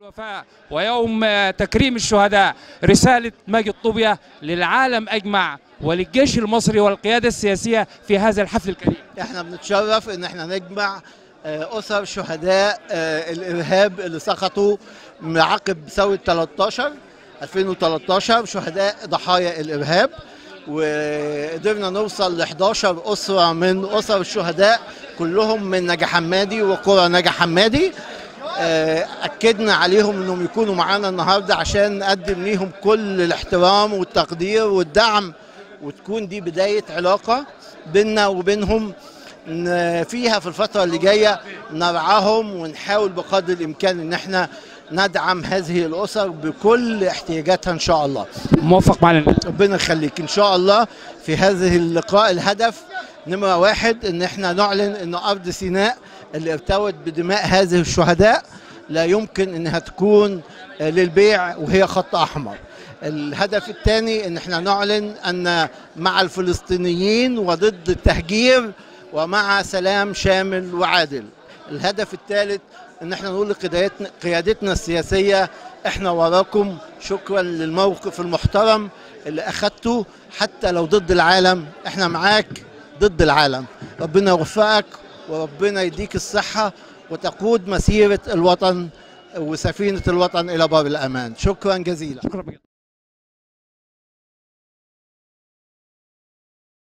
الوفاء ويوم تكريم الشهداء، رسالة ماجد طوبية للعالم أجمع وللجيش المصري والقيادة السياسية في هذا الحفل الكريم. احنا بنتشرف ان احنا نجمع أسر شهداء الإرهاب اللي سقطوا عقب ثورة 2013 شهداء ضحايا الإرهاب، وقدرنا نوصل ل 11 أسرة من أسر الشهداء كلهم من نجا حمادي وقرى نجا حمادي. أكدنا عليهم أنهم يكونوا معانا النهاردة عشان نقدم ليهم كل الاحترام والتقدير والدعم، وتكون دي بداية علاقة بيننا وبينهم فيها في الفترة اللي جاية نرعاهم ونحاول بقدر الإمكان أن احنا ندعم هذه الأسر بكل احتياجاتها إن شاء الله. موفق معنا. ربنا يخليك. إن شاء الله في هذه اللقاء الهدف نمرة واحد إن احنا نعلن إن أرض سيناء اللي ارتوت بدماء هذه الشهداء لا يمكن إنها تكون للبيع وهي خط أحمر. الهدف الثاني إن احنا نعلن أن مع الفلسطينيين وضد التهجير ومع سلام شامل وعادل. الهدف الثالث ان احنا نقول لقيادتنا السياسية احنا وراكم، شكرا للموقف المحترم اللي اخدته حتى لو ضد العالم، احنا معاك ضد العالم. ربنا يوفقك وربنا يديك الصحة وتقود مسيرة الوطن وسفينة الوطن الى باب الامان. شكرا جزيلا.